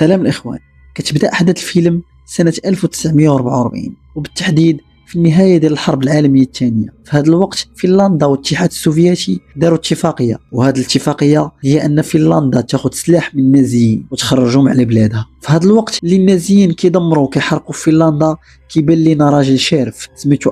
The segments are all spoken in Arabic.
سلام الإخوان. كتبدأ أحداث الفيلم سنة 1944 وبالتحديد في النهاية ديال الحرب العالمية الثانية. في هذا الوقت فنلندا والاتحاد السوفيتي داروا اتفاقية، وهذه الاتفاقية هي أن فنلندا تاخذ سلاح من النازيين وتخرجهم على بلادها. في هذا الوقت اللي النازيين كيدمروا وكيحرقوا في فنلندا كيبان لينا راجل شارف سميتو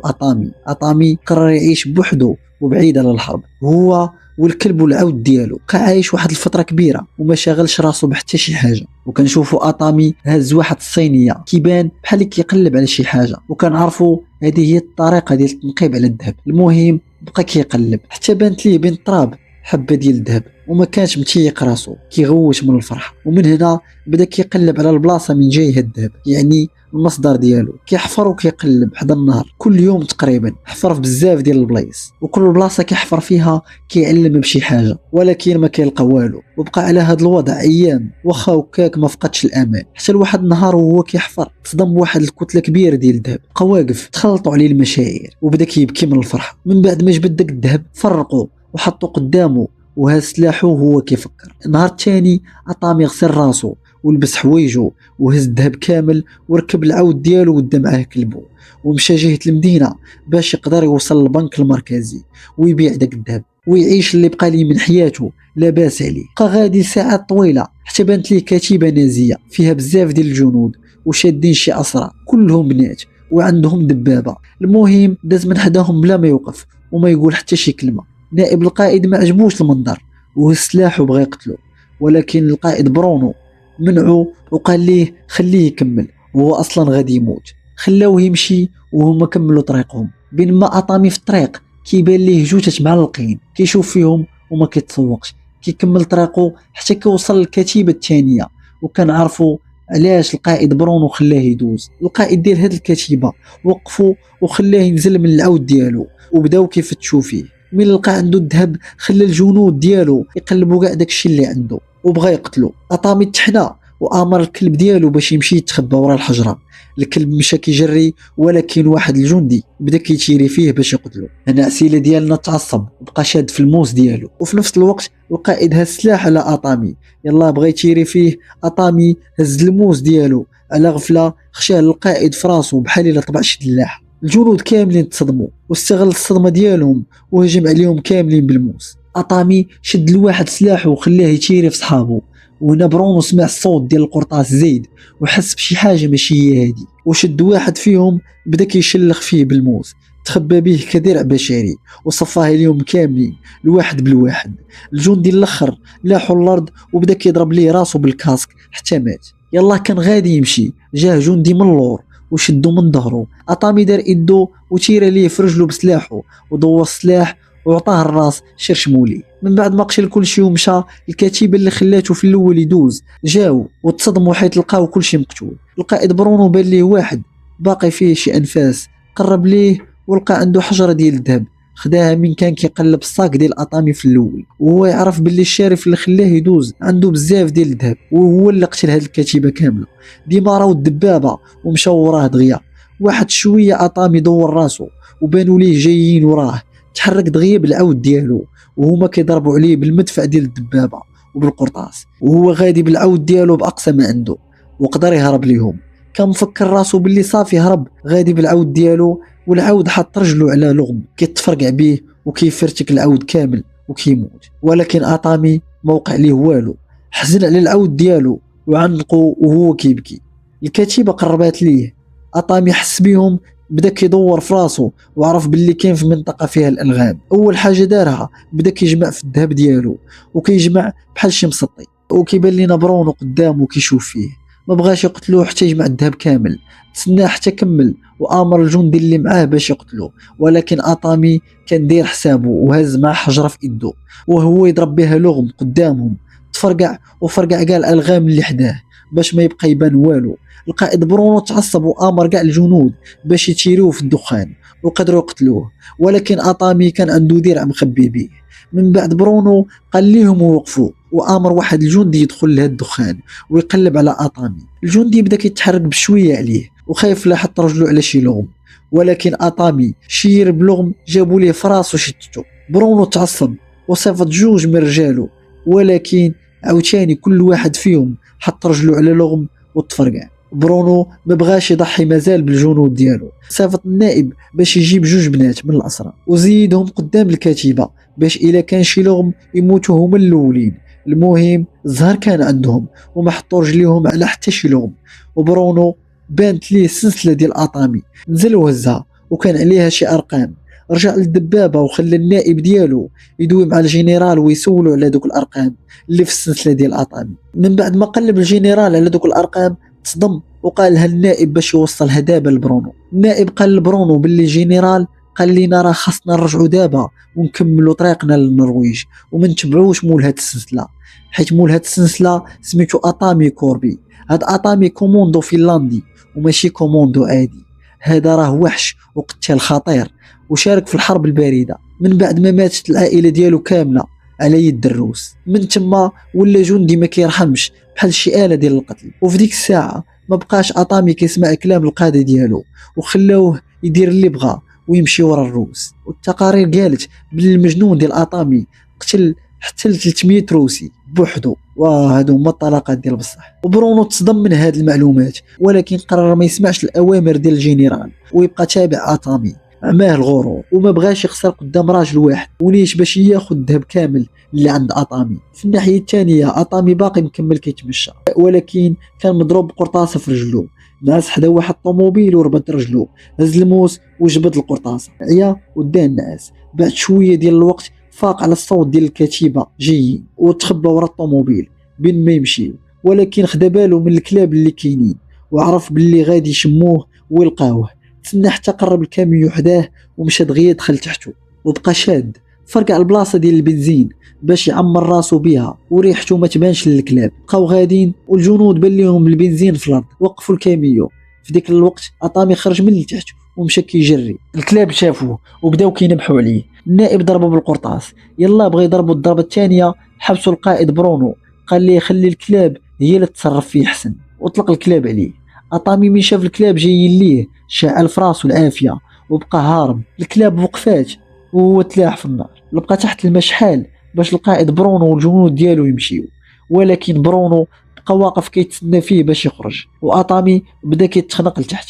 أطامي قرر يعيش بوحده وبعيد على الحرب، هو والكلب والعود ديالو. بقى عايش واحد الفتره كبيره وما شاغلش راسو بحتى شي حاجه. وكنشوفوا اطامي هاز واحد الصينيه كيبان بحال كيقلب على شي حاجه، وكنعرفوا هذه هي الطريقه ديال التنقيب على الذهب. المهم بقى كيقلب حتى بانت ليه بين التراب حبه ديال الذهب، وما كانش متيق راسو كيغوت من الفرح. ومن هنا بدا كيقلب على البلاصه من جاي هاد الذهب، يعني المصدر ديالو. كيحفر وكيقلب حدا النهار كل يوم تقريبا، حفر في بزاف ديال البلايص، وكل بلاصه كيحفر فيها كيعلم بشي حاجه، ولكن ما كيلقى والو. وبقى على هذا الوضع ايام، واخا وكاك ما فقدش الامل. حتى لواحد النهار وهو كيحفر تصدم بواحد الكتله كبيره ديال الذهب، بقى واقف تخلطوا عليه المشاعر وبدا كيبكي من الفرحه. من بعد ما جبد داك الذهب فرقوا وحطوا قدامه وهز سلاحه وهو كيفكر. النهار الثاني أطامي غسل راسو ولبس حوايجو وهز الذهب كامل وركب العود ديالو ودا معاه كلبو، ومشى جهة المدينة باش يقدر يوصل للبنك المركزي ويبيع داك الذهب ويعيش اللي بقى ليه من حياته لاباس عليه. بقى غادي ساعات طويلة حتى بانت ليه كتيبة نازية فيها بزاف ديال الجنود وشادين شي أسرى كلهم بنات وعندهم دبابة. المهم داز من حداهم بلا ما يوقف وما يقول حتى شي كلمة. نائب القائد ما عجبوش المنظر وهز سلاحه بغى يقتلو، ولكن القائد برونو منعو وقال ليه خليه يكمل، وهو اصلا غادي يموت. خلاوه يمشي وهما كملوا طريقهم. بينما اطامي في الطريق كيبان ليه جوجة معلقين كيشوف فيهم وما كيتسوقش. كيكمل طريقه حتى كيوصل للكتيبة الثانية، وكان عرفوا علاش القائد برونو خلاه يدوز. القائد ديال هذه الكتيبة وقفوا وخلاه ينزل من العود ديالو وبداو كيفتشوا فيه. من لقى عنده الذهب خلى الجنود ديالو يقلبوا كاع داكشي اللي عنده وبغى يقتلو. اطامي تحنى وامر الكلب ديالو باش يمشي يتخبى ورا الحجره. الكلب مشى كيجري، ولكن واحد الجندي بدا كيتيري فيه باش يقتلو. هنا عسيله ديالنا تعصب وبقى شاد في الموس ديالو، وفي نفس الوقت القائد هز السلاح على اطامي، يلا بغى يتيري فيه. اطامي هز الموس ديالو على غفله خشاه القائد في راسو بحال الا طبع شي دلاح. الجنود كاملين تصدموا واستغل الصدمه ديالهم وهجم عليهم كاملين بالموس. اطامي شد الواحد سلاحه وخلاه يتيري في صحابه، وهنا برونو سمع الصوت ديال القرطاس زيد وحس بشي حاجه ماشي هي هادي، وشد واحد فيهم بدا كيشلخ فيه بالموس، تخبى به كدرع بشري وصفاه اليوم كاملين الواحد بالواحد. الجندي الاخر لاحو الارض وبدا كيضرب ليه راسو بالكاسك حتى مات. يلا كان غادي يمشي، جاه جندي من اللور وشدو من ظهره. اطامي دار يدو وتيرا ليه في رجلو بسلاحه ودور السلاح وعطاه الراس شرشمولي. من بعد ما قتل كل شيء ومشى، الكتيبه اللي خلاته في الاول يدوز جاو وتصدموا حيت لقاو كل شيء مقتول. القائد برونو بان ليه واحد باقي فيه شي انفاس، قرب ليه ولقى عنده حجره ديال الذهب خداها من كان كيقلب الصاك ديال اطامي في الاول، وهو يعرف باللي الشارف اللي خلاه يدوز عنده بزاف ديال الذهب وهو اللي قتل هذه الكتيبه كامله. ديما راهو الدبابه ومشاو وراه دغيا. واحد شويه اطامي دور راسو وبانوا ليه جايين وراه، تحرك دغيا بالعود ديالو وهما كيضربوا عليه بالمدفع ديال الدبابه وبالقرطاس، وهو غادي بالعود ديالو باقصى ما عنده وقدر يهرب ليهم. كان مفكر راسو باللي صافي هرب غادي بالعود ديالو، والعود حط رجلو على لغم كيتفرقع بيه وكيفرتك العود كامل وكيموت. ولكن اطامي ما وقع ليه والو، حزن على العود ديالو وعنقو وهو كيبكي. الكتيبه قربات ليه، اطامي حس بيهم بدا كيدور في راسو وعرف باللي كاين في منطقه فيها الالغام. اول حاجه دارها بدا كيجمع في الذهب ديالو وكيجمع بحال شي مسطي، وكيبان لينا برونو قدامه كيشوف فيه. ما بغاش يقتلوه حتى يجمع الذهب كامل، تسناه حتى كمل وامر الجندي اللي معاه باش يقتلوه. ولكن اطامي كان داير حسابه وهز معاه حجره في يده وهو يضرب بها لغم قدامهم، تفرقع وفرقع كاع الالغام اللي حداه باش ما يبقى يبان والو. القائد برونو تعصب وامر كاع الجنود باش يتيروه في الدخان وقدروا يقتلوه، ولكن اطامي كان عنده درع مخبي به. من بعد برونو قال ليهم وقفوا وامر واحد الجندي يدخل لهذا الدخان ويقلب على اطامي. الجندي بدا كيتحرك بشويه عليه وخايف لا حط رجله على شي لغم، ولكن اطامي شير بلغم جابوا ليه فراس وشتتو. برونو تعصب وصيفط جوج من رجالو، ولكن عاوتاني كل واحد فيهم حط رجلو على لغم وتفرقع. برونو ما بغاش يضحي مازال بالجنود ديالو، صيفط النائب باش يجيب جوج بنات من الأسرى وزيدهم قدام الكتيبة باش إلا كان شي لغم يموتوا هما الأولين. المهم الزهر كان عندهم وما حطوا رجليهم على حتى شي لغم. وبرونو بانت ليه السلسلة ديال أطامي، نزل وهزها وكان عليها شي أرقام. رجع للدبابة وخلى النائب ديالو يدوي مع الجنرال ويسولوا على دوك الأرقام اللي في السلسلة ديال أطامي. من بعد ما قلب الجنرال على دوك الأرقام تصدم وقال لها النائب باش يوصلها دابا لبرونو. النائب قال لبرونو باللي الجنرال قال لينا راه خاصنا نرجعوا دابا ونكملوا طريقنا للنرويج وما نتبعوش مول هاد السلسله، حيت مول هاد السلسله سميتو أطامي كوربي. هاد أطامي كوموندو فنلندي وماشي كوموندو عادي، هذا راه وحش وقتال خطير وشارك في الحرب البارده من بعد ما ماتت العائله ديالو كامله على يد الروس. من تما ولا جندي ما كيرحمش بحال شي آلة ديال القتل. وفي ديك الساعه ما بقاش أطامي كيسمع كلام القاده ديالو وخلاوه يدير اللي بغا ويمشي ورا الروس. والتقارير قالت بلي المجنون ديال أطامي قتل حتى 300 روسي بوحدو، وهادو هما الطلقات ديال بصح. وبرونو تصدم من هاد المعلومات ولكن قرر ما يسمعش الاوامر ديال الجنرال ويبقى تابع أطامي. عماه الغرور وما بغاش يخسر قدام راجل واحد ونيش باش ياخذ الذهب كامل اللي عند أطامي. في الناحيه الثانيه أطامي باقي مكمل كيتمشى ولكن كان مضروب بقرطاسه في رجلو. ناس حدا واحد الطوموبيل وربط رجلو، هز الموس وجبد القرطاسه، عيا وداه الناس. بعد شويه ديال الوقت فاق على الصوت ديال الكتيبه جايين وتخبى ورا الطوموبيل بين ما يمشي، ولكن خدا بالو من الكلاب اللي كاينين وعرف باللي غادي يشموه ويلقاوه. تسنى حتى قرب الكاميو حداه ومشى دغيا دخل تحته وبقى شاد. فرقع البلاصه ديال البنزين باش يعمر راسو بها وريحته ما تبانش للكلاب. بقاو غادين والجنود بان ليهم البنزين في الارض، وقفوا الكاميو. في ديك الوقت أطامي خرج من تحت ومشى كيجري. الكلاب شافوه وبداو كينبحوا عليه. النائب ضربه بالقرطاس، يلا بغى يضربوا الضربه الثانيه حبسوا القائد برونو، قال ليه خلي الكلاب هي اللي تتصرف فيه احسن وطلق الكلاب عليه. أطامي من شاف الكلاب جايين ليه شعل في راسو العافيه وبقى هارب. الكلاب وقفات وهو تلاح في النار. لبقى تحت المشحال باش القائد برونو والجنود ديالو يمشيو، ولكن برونو بقى واقف كيتسنى فيه باش يخرج. وأطامي بدا كيتخنق لتحت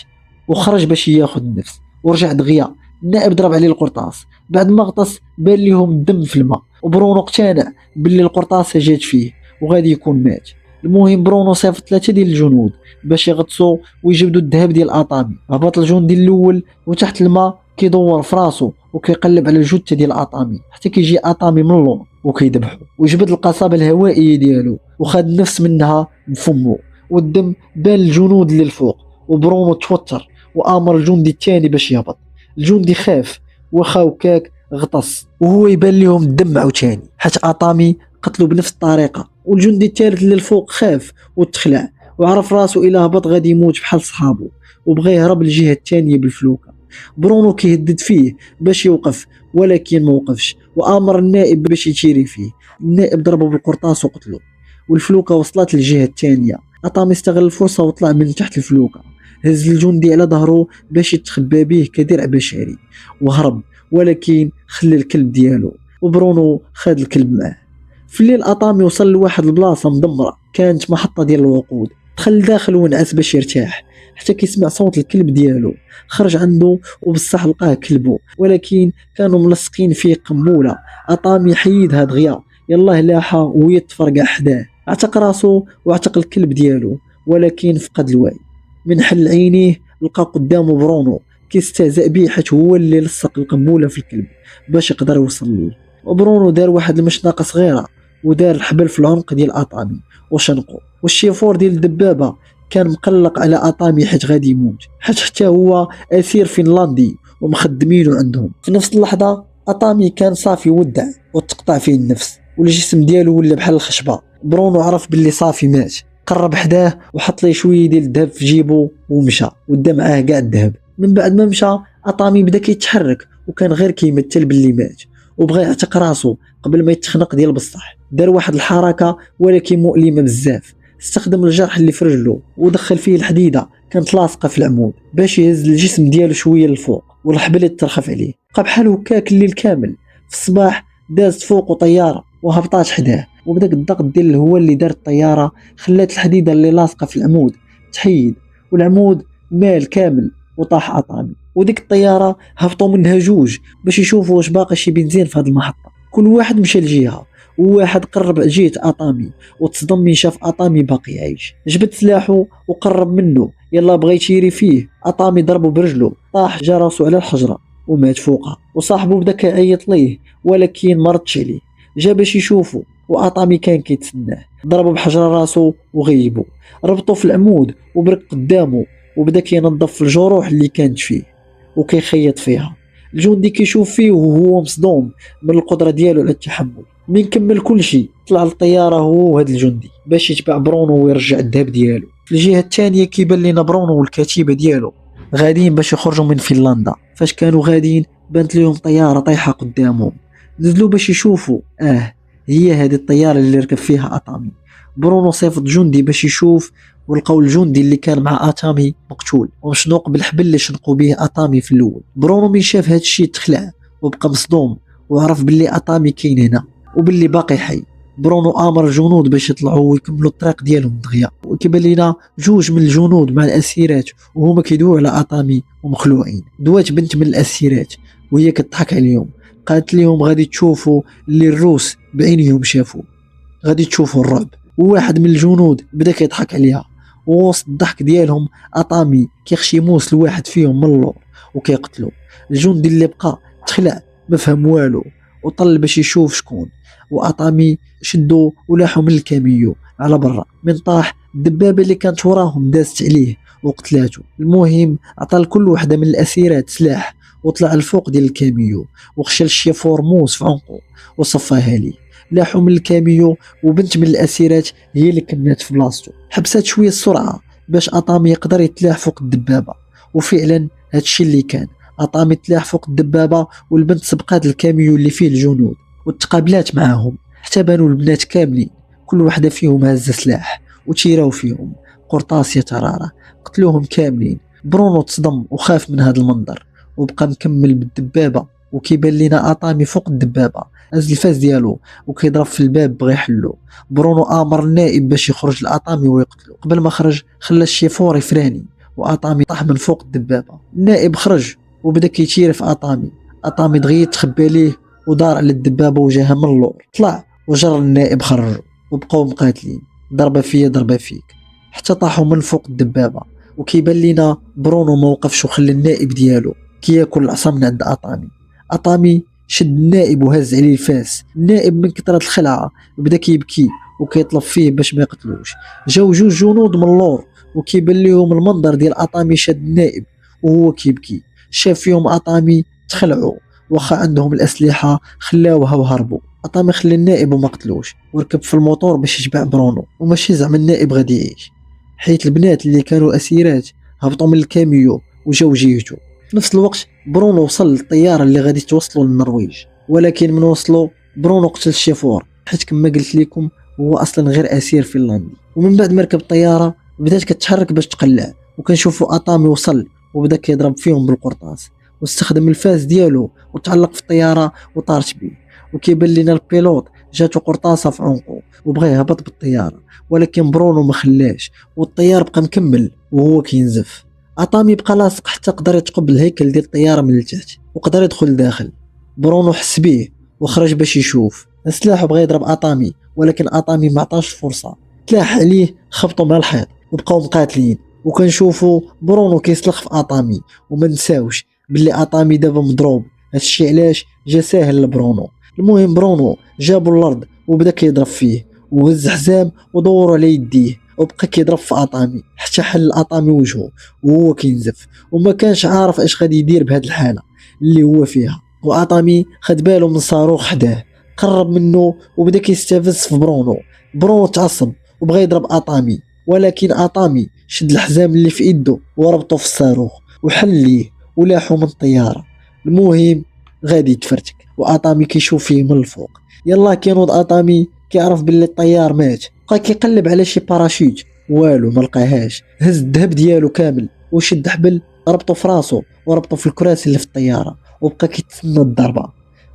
وخرج باش ياخذ النفس ورجع دغيا. النائب ضرب عليه القرطاس، بعد ما غطس بان ليهم الدم في الماء وبرونو اقتنع باللي القرطاسه جات فيه وغادي يكون مات. المهم برونو صيفط 3 ديال الجنود باش يغطسوا ويجبدوا الذهب ديال أطامي. هبط الجندي الاول وتحت الماء كيدور في راسو وكيقلب على الجثه ديال أطامي حتى كيجي أطامي من اللور وكيذبحو ويجبد القصبه الهوائيه ديالو وخد النفس منها بفمو. والدم بان الجنود اللي الفوق وبرونو توتر وامر الجندي الثاني باش يهبط. الجندي خاف واخا وكاك غطس وهو يبان لهم الدم عاوتاني حيت أطامي قتلو بنفس الطريقه. والجندي الثالث اللي الفوق خاف وتخلع وعرف راسو الا هبط غادي يموت بحال صحابو وبغى يهرب للجهه الثانيه بالفلوكه. برونو كيهدد فيه باش يوقف ولكن ما وقفش وامر النائب باش يشيري فيه. النائب ضربه بالقرطاس وقتلو والفلوكه وصلت للجهه الثانيه. أطامي استغل الفرصه وطلع من تحت الفلوكه، هز الجندي على ظهره باش يتخبى به كدرع بشري وهرب، ولكن خلى الكلب ديالو وبرونو خد الكلب معاه. في الليل أطامي وصل لواحد البلاصه مدمره كانت محطه ديال الوقود. دخل داخل ونعس باش يرتاح حتى كيسمع صوت الكلب ديالو. خرج عنده وبصح لقاه كلبو ولكن كانوا ملصقين فيه قنبوله. أطامي حيدها دغيا يلاه لاحه ويتفرقع حداه، اعتق راسو واعتق الكلب ديالو ولكن فقد الوعي. من حل عينيه لقى قدامه برونو كيستهزأ بيه حيت هو اللي لصق القنبوله في الكلب باش يقدر يوصل ليه. وبرونو دار واحد المشنقه صغيره ودار الحبل في العنق ديال أطامي وشنقو. والشيفور ديال الدبابه كان مقلق على أطامي حيت غادي يموت حيت حتى هو اسير فنلندي ومخدمينه عندهم. في نفس اللحظه أطامي كان صافي ودع وتقطع فيه النفس والجسم ديالو ولا بحال الخشبه. برونو عرف باللي صافي مات، قرب حداه وحط ليه شويه ديال الذهب في جيبو ومشى ودا معاه كاع الذهب. من بعد ما مشى أطامي بدا كيتحرك وكان غير كيمثل باللي مات وبغى يعتق راسو قبل ما يتخنق ديال بصح. دار واحد الحركه ولكن مؤلمه بزاف، استخدم الجرح اللي في رجلو ودخل فيه الحديده كانت لاصقه في العمود باش يهز الجسم ديالو شويه للفوق والحبل يترخف عليه. بقى بحال هكاك الليل كامل. في الصباح دازت فوقو طياره وهبطات حداه وبداك الضغط ديال الهواء اللي دار الطياره خلات الحديده اللي لاصقه في العمود تحيد، والعمود مال كامل وطاح اطامي. وديك الطياره هبطوا منها جوج باش يشوفوا واش باقي شي بنزين في هذه المحطه. كل واحد مشى لجهه، وواحد قرب جهه اطامي وتصدم من شاف اطامي باقي عايش. جبد سلاحه وقرب منه، يلا بغى يشيري فيه. اطامي ضربه برجله، طاح جا راسو على الحجره ومات فوقها. وصاحبه بدا كيعيط ليه ولكن ما ردش عليه، جا باش يشوفه واطامي كان كيتسناه. ضربه بحجره راسو وغيبو، ربطو في العمود وبرك قدامه وبدا كينظف في الجروح اللي كانت فيه وكيخيط فيها. الجندي كيشوف فيه وهو مصدوم من القدره ديالو على التحمل. من كمل كل شيء طلع للطياره هو وهذا الجندي باش يتبع برونو ويرجع الذهب ديالو. في الجهه الثانيه كيبان لينا برونو والكتيبه ديالو غاديين باش يخرجوا من فنلندا. فاش كانوا غاديين بانت لهم طياره طايحه قدامهم، نزلوا باش يشوفوا هي هذه الطياره اللي ركب فيها اطامي. برونو صيفط جندي باش يشوف، ولقاو الجندي اللي كان مع اطامي مقتول ومشنوق بالحبل اللي شنقوا به اطامي في الاول. برونو من شاف هذا الشيء تخلع وبقى مصدوم وعرف باللي اطامي كاين هنا وباللي باقي حي. برونو امر الجنود باش يطلعوا ويكملوا الطريق ديالهم دغيا. وكيبان لينا جوج من الجنود مع الاسيرات وهما كيدويو على اطامي ومخلوعين. دوات بنت من الاسيرات وهي كتضحك عليهم، قالت لهم غادي تشوفوا اللي الروس بعينيهم شافوا، غادي تشوفوا الرعب. وواحد من الجنود بدا كيضحك عليها، ووسط الضحك ديالهم اطامي كيخشي موس لواحد فيهم من اللور وكيقتلو. الجندي اللي بقى تخلع ما فهم والو وطل باش يشوف شكون، واطامي شدو ولاحو من الكاميو على برا. من طاح الدبابه اللي كانت وراهم دازت عليه وقتلاتو. المهم عطى لكل وحده من الاسيرات سلاح وطلع الفوق ديال الكاميو وخشى الشيفور موس في عنقه وصفاها ليه. لاحو من الكاميو وبنت من الاسيرات هي اللي كملت في بلاصتو. حبسات شويه السرعه باش اطامي يقدر يتلاح فوق الدبابه، وفعلا هادشي اللي كان. اطامي تلاح فوق الدبابه والبنت سبقات الكاميو اللي فيه الجنود وتقابلات معاهم. حتى بانوا البنات كاملين كل واحده فيهم هزه سلاح وتيراو فيهم قرطاس يا تراره، قتلوهم كاملين. برونو تصدم وخاف من هذا المنظر وبقى مكمل بالدبابه. وكيبان لينا اطامي فوق الدبابه هز الفاس ديالو وكيضرب في الباب بغى يحلو. برونو امر النائب باش يخرج لاطامي ويقتلو. قبل ما خرج خلى الشيفور يفراني واطامي طاح من فوق الدبابه. النائب خرج وبدا كيتير في اطامي. اطامي دغيا تخبى ليه ودار على الدبابه وجاها من اللور. طلع وجر النائب خرجوا وبقاو مقاتلين، ضربه فيا ضربه فيك حتى طاحوا من فوق الدبابه. وكيبان لينا برونو ما وقفش وخلى النائب ديالو كياكل العصا من عند اطامي. اطامي شد النائب وهز عليه الفاس. النائب من كثرة الخلعه بدا كيبكي وكيطلب فيه باش ما يقتلوش. جاو جوج جنود من اللور وكيبان ليهم المنظر ديال اطامي شاد النائب وهو كيبكي. شاف فيهم اطامي تخلعوا واخا عندهم الاسلحه خلاوها وهربوا. اطامي خلى النائب وما قتلوش وركب في الموتور باش يتبع برونو. وماشي زعما النائب غادي يعيش، حيت البنات اللي كانوا اسيرات هبطوا من الكاميو وجاو جيهتو. في نفس الوقت برونو وصل للطياره اللي غادي توصلوا للنرويج، ولكن من وصلوا برونو قتل الشيفور حيت كما قلت لكم هو اصلا غير اسير فنلندي. ومن بعد ما ركب الطياره بدات كتحرك باش تقلع، وكنشوفوا اطامي وصل وبدا كيضرب فيهم بالقرطاس واستخدم الفاس ديالو وتعلق في الطياره وطارت به. وكيبان لنا البيلوت جاتو قرطاسه في عنقه وبغى يهبط بالطياره، ولكن برونو ما خلاش والطيار بقى مكمل وهو كينزف. اطامي بقى لاصق حتى قدر يتقبل الهيكل ديال الطياره من التحت وقدر يدخل داخل. برونو حس بيه وخرج باش يشوف. السلاح بغى يضرب اطامي ولكن اطامي ما عطاش فرصه، تلاح عليه خبطوا مع الحيط وبقاو مقاتلين. وكنشوفوا برونو كيسلخ في اطامي وما نساوش باللي اطامي دابا مضروب. هادشي علاش جا ساهل لبرونو. المهم برونو جابوا الارض وبدا كيضرب فيه وهز حزام ودور على يديه وبقى كيضرب في اطامي حتى حل اطامي وجهه وهو كينزف وما كانش عارف اش غادي يدير بهاد الحاله اللي هو فيها. واطامي خد باله من صاروخ حداه قرب منه وبدا كيستفز في برونو. برونو تعصب وبغى يضرب اطامي، ولكن اطامي شد الحزام اللي في يده وربطه في الصاروخ وحل ليه ولاحو من الطياره. المهم غادي يتفرتك واطامي كيشوف فيه من الفوق. يلا كينوض اطامي كيعرف باللي الطيار مات. بقى كيقلب على شي باراشوت والو ما لقاهاش. هز الذهب ديالو كامل وشد حبل ربطه في راسو وربطه في الكراسي اللي في الطياره وبقى كيتسنى الضربه.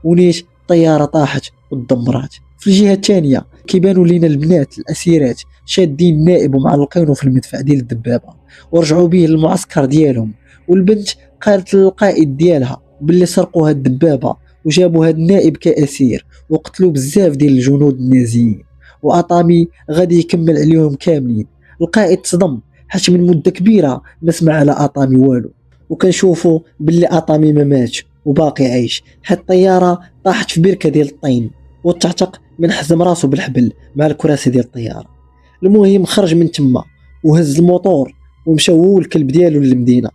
ونيش الطياره طاحت ودمرات. في الجهه الثانيه كيبانوا لينا البنات الاسيرات شادين النائب ومعلقينه في المدفع ديال الدبابه ورجعوا به للمعسكر ديالهم. والبنت قالت للقائد ديالها باللي سرقوا هاد الدبابه وجابوا هاد النائب كاسير وقتلوا بزاف ديال الجنود النازيين، واطامي غادي يكمل عليهم كاملين. القائد تصدم حيت من مده كبيره ما سمع على اطامي والو، وكنشوفوا باللي اطامي ما ماتش وباقي عايش، حيت الطياره طاحت في بركه ديال الطين وتعتق من حزم راسو بالحبل مع الكراسي ديال الطياره. المهم خرج من تما وهز الموتور ومشى هو والكلب ديالو للمدينه.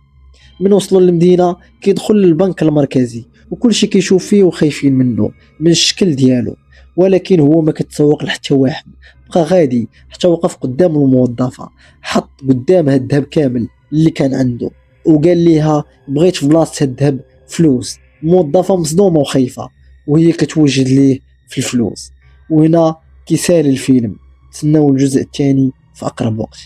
من وصلوا للمدينه كيدخل للبنك المركزي وكل شيء كيشوف فيه وخايفين منه من الشكل ديالو، ولكن هو ما كتسوق لحتى واحد، بقى غادي حتى وقف قدام الموظفه حط قدامها الذهب كامل اللي كان عنده وقال ليها بغيت في بلاصه الذهب فلوس. الموظفه مصدومه وخايفه وهي كتوجد ليه في الفلوس. وهنا كيسالي الفيلم. تسناو الجزء الثاني في اقرب وقت.